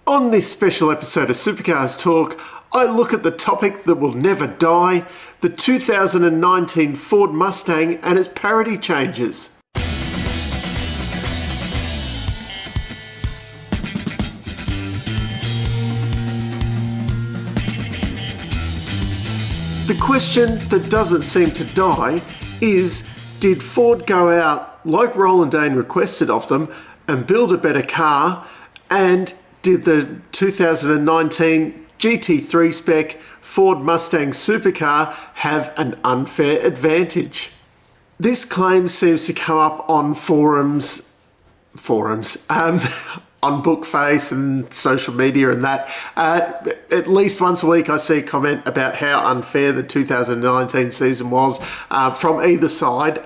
On this special episode of Supercars Talk, I look at the topic that will never die, the 2019 Ford Mustang and its parity changes. The question that doesn't seem to die is, did Ford go out, like Roland Dane requested of them, and build a better car, and did the 2019 GT3 spec Ford Mustang supercar have an unfair advantage? This claim seems to come up on forums, on Bookface and social media and that. At least once a week I see a comment about how unfair the 2019 season was from either side.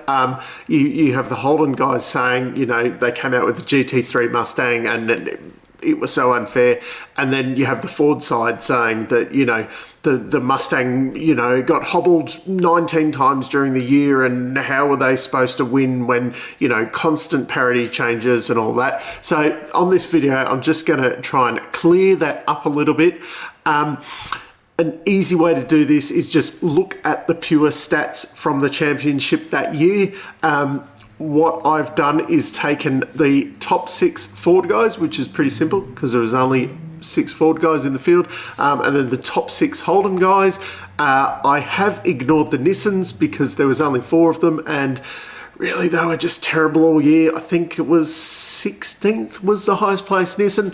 You have the Holden guys saying, you know, they came out with the GT3 Mustang and it was so unfair. And then you have the Ford side saying that, you know, the Mustang, you know, got hobbled 19 times during the year, and how were they supposed to win when, you know, constant parity changes and all that. So on this video, I'm just going to try and clear that up a little bit. An easy way to do this is just look at the pure stats from the championship that year. What I've done is taken the top 6 Ford guys, which is pretty simple because there was only 6 Ford guys in the field, and then the top 6 Holden guys. I have ignored the Nissans because there was only 4 of them, and really they were just terrible all year. I think it was 16th was the highest placed Nissan.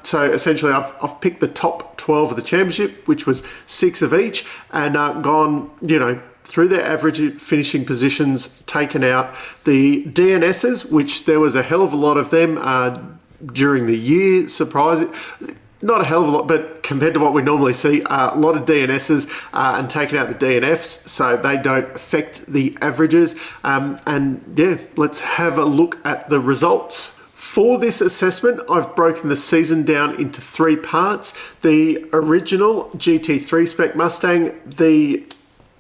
So essentially I've picked the top 12 of the championship, which was 6 of each, and gone, you know, through their average finishing positions, taken out the DNSs, which there was a hell of a lot of them during the year. Surprising, not a hell of a lot, but compared to what we normally see, a lot of DNSs, and taken out the DNFs, so they don't affect the averages. And yeah, let's have a look at the results. For this assessment, I've broken the season down into 3 parts. The original GT3 spec Mustang, the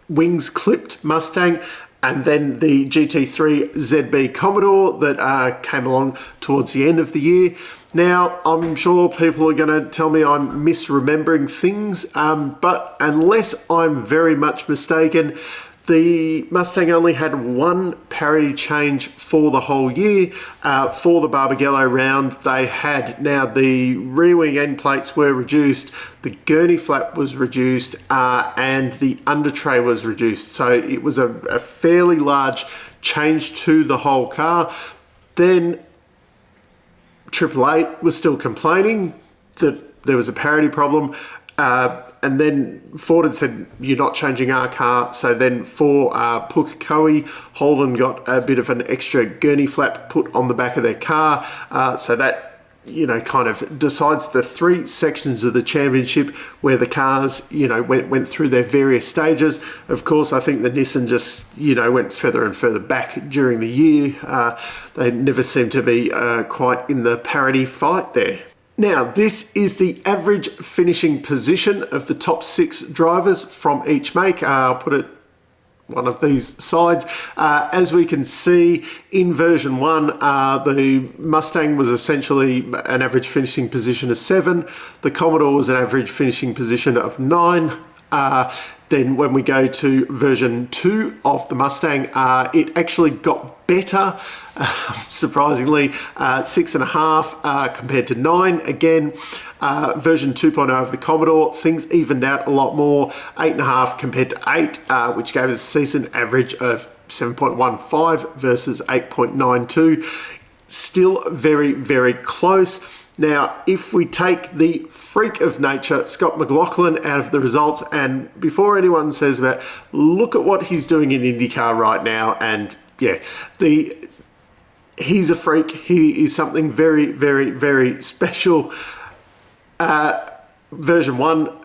wings clipped Mustang, and then the GT3 ZB Commodore that came along towards the end of the year. Now, I'm sure people are going to tell me I'm misremembering things, but unless I'm very much mistaken, the Mustang only had 1 parity change for the whole year. For the Barbagallo round, they had, now the rear wing end plates were reduced, the gurney flap was reduced, and the under tray was reduced. So it was a fairly large change to the whole car. Then 888 was still complaining that there was a parity problem. And then Ford had said, you're not changing our car. So then for Pukekohe, Holden got a bit of an extra gurney flap put on the back of their car. So that, you know, kind of decides the 3 sections of the championship where the cars, you know, went through their various stages. Of course, I think the Nissan just, you know, went further and further back during the year. They never seemed to be quite in the parity fight there. Now, this is the average finishing position of the top 6 drivers from each make. I'll put it one of these sides. As we can see, in version 1, the Mustang was essentially an average finishing position of 7. The Commodore was an average finishing position of 9. Then when we go to version 2 of the Mustang, it actually got better, surprisingly, 6.5 compared to 9. Again, version 2.0 of the Commodore, things evened out a lot more, 8.5 compared to 8, which gave us a season average of 7.15 versus 8.92. Still very, very close. Now, if we take the freak of nature, Scott McLaughlin, out of the results, and before anyone says about, look at what he's doing in IndyCar right now, and yeah, he's a freak. He is something very, very, very special. Version 1,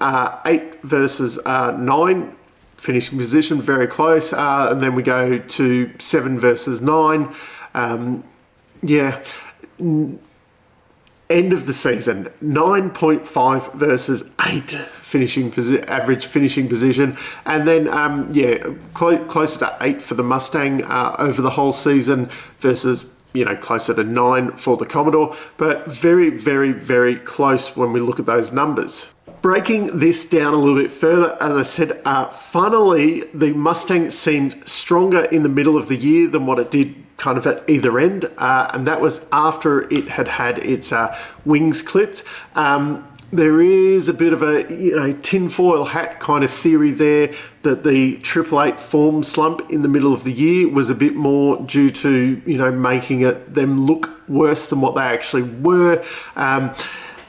8 versus 9, finishing position, very close. And then we go to 7 versus 9. Yeah. End of the season, 9.5 versus 8 average finishing position, and then closer to 8 for the Mustang over the whole season versus closer to 9 for the Commodore, but very, very, very close when we look at those numbers. Breaking this down a little bit further, as I said, finally, the Mustang seemed stronger in the middle of the year than what it did kind of at either end, and that was after it had its wings clipped. There is a bit of a tinfoil hat kind of theory there that the 888 form slump in the middle of the year was a bit more due to making them look worse than what they actually were.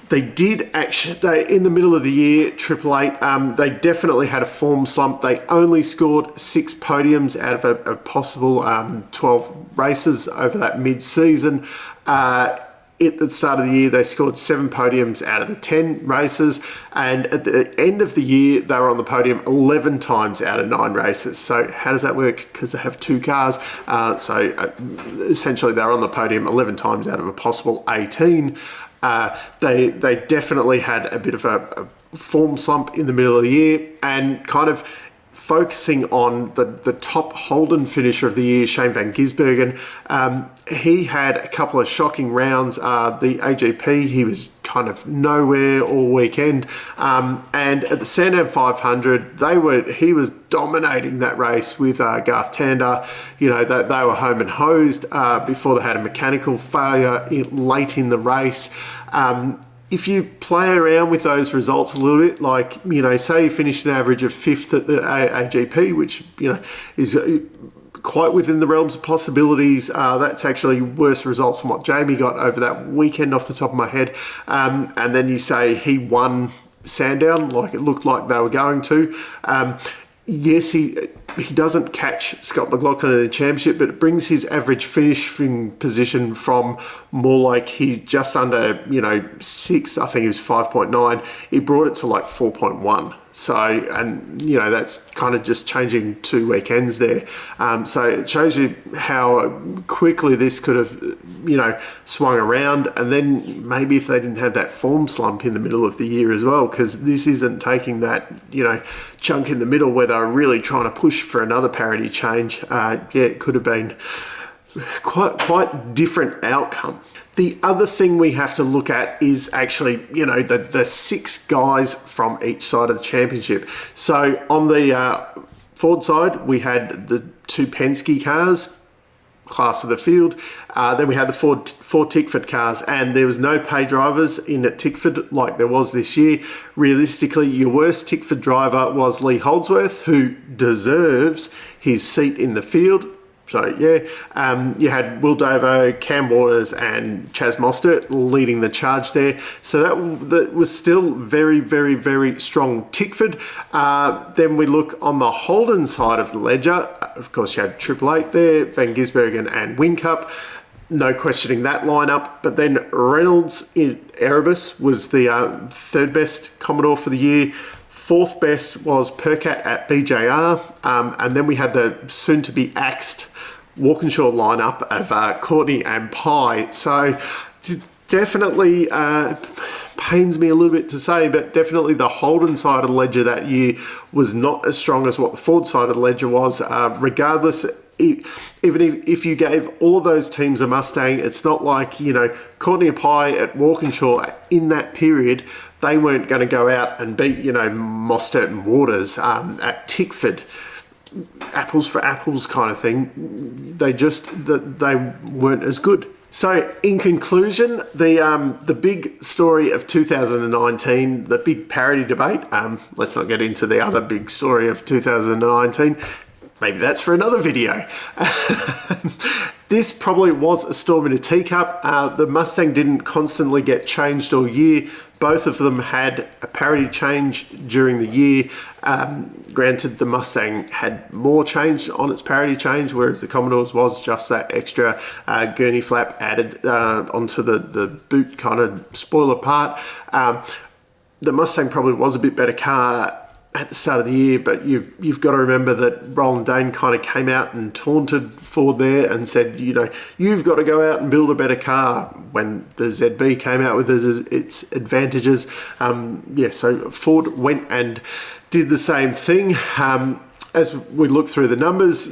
They did actually, in the middle of the year, 888, they definitely had a form slump. They only scored 6 podiums out of a possible 12 races over that mid-season. At the start of the year, they scored 7 podiums out of the 10 races, and at the end of the year, they were on the podium 11 times out of 9 races. So how does that work? Because they have 2 cars. Essentially, they're on the podium 11 times out of a possible 18. They definitely had a bit of a form slump in the middle of the year, and kind of focusing on the top Holden finisher of the year, Shane van Gisbergen. He had a couple of shocking rounds. The AGP, he was kind of nowhere all weekend. And at the Sandown 500, he was dominating that race with Garth Tander. They were home and hosed before they had a mechanical failure late in the race. If you play around with those results a little bit, like, say you finished an average of 5th at the AGP, which, is quite within the realms of possibilities. That's actually worse results than what Jamie got over that weekend off the top of my head. And then you say he won Sandown, like it looked like they were going to. Yes, he doesn't catch Scott McLaughlin in the championship, but it brings his average finishing position from more like he's just under, 6, I think he was 5.9. He brought it to like 4.1. So, and that's kind of just changing 2 weekends there. So it shows you how quickly this could have, swung around. And then maybe if they didn't have that form slump in the middle of the year as well, because this isn't taking that, chunk in the middle where they're really trying to push for another parity change. It could have been quite different outcome. The other thing we have to look at is actually, the 6 guys from each side of the championship. So on the Ford side, we had the 2 Penske cars, class of the field. Then we had the four Tickford cars, and there was no pay drivers in at Tickford like there was this year. Realistically, your worst Tickford driver was Lee Holdsworth, who deserves his seat in the field. So, you had Will Davo, Cam Waters, and Chaz Mostert leading the charge there. So that was still very, very, very strong Tickford. Then we look on the Holden side of the ledger. Of course, you had 888 there, Van Gisbergen and Whincup. No questioning that lineup. But then Reynolds in Erebus was the 3rd best Commodore for the year. 4th best was Percat at BJR. And then we had the soon-to-be axed Walkinshaw lineup of Courtney and Pye. So definitely pains me a little bit to say, but definitely the Holden side of the ledger that year was not as strong as what the Ford side of the ledger was. Regardless, even if you gave all of those teams a Mustang, it's not like, Courtney and Pye at Walkinshaw in that period, they weren't going to go out and beat, Mostert and Waters at Tickford. Apples for apples kind of thing. They weren't as good. So in conclusion, the big story of 2019, the big parity debate, let's not get into the other big story of 2019. Maybe that's for another video. This probably was a storm in a teacup. The Mustang didn't constantly get changed all year. Both of them had a parity change during the year. Granted, the Mustang had more change on its parity change, whereas the Commodore's was just that extra gurney flap added onto the boot kind of spoiler part. The Mustang probably was a bit better car at the start of the year, but you've got to remember that Roland Dane kind of came out and taunted Ford there and said, you've got to go out and build a better car when the ZB came out with its advantages. So Ford went and did the same thing. As we look through the numbers,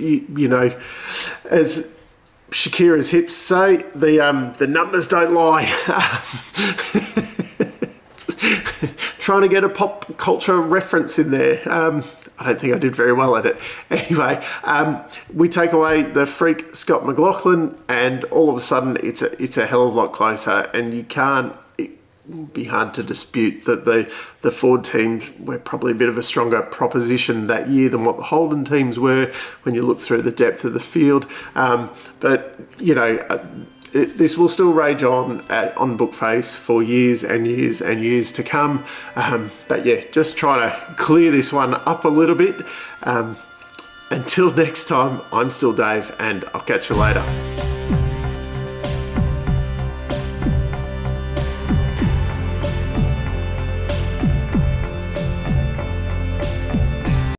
as Shakira's hips say the numbers don't lie. Trying to get a pop culture reference in there. I don't think I did very well at it. Anyway, we take away the freak Scott McLaughlin, and all of a sudden it's a hell of a lot closer, and you can't. It'd be hard to dispute that the Ford teams were probably a bit of a stronger proposition that year than what the Holden teams were when you look through the depth of the field. But, you know, this will still rage on Bookface for years and years and years to come. But yeah, just trying to clear this one up a little bit. Until next time, I'm still Dave, and I'll catch you later.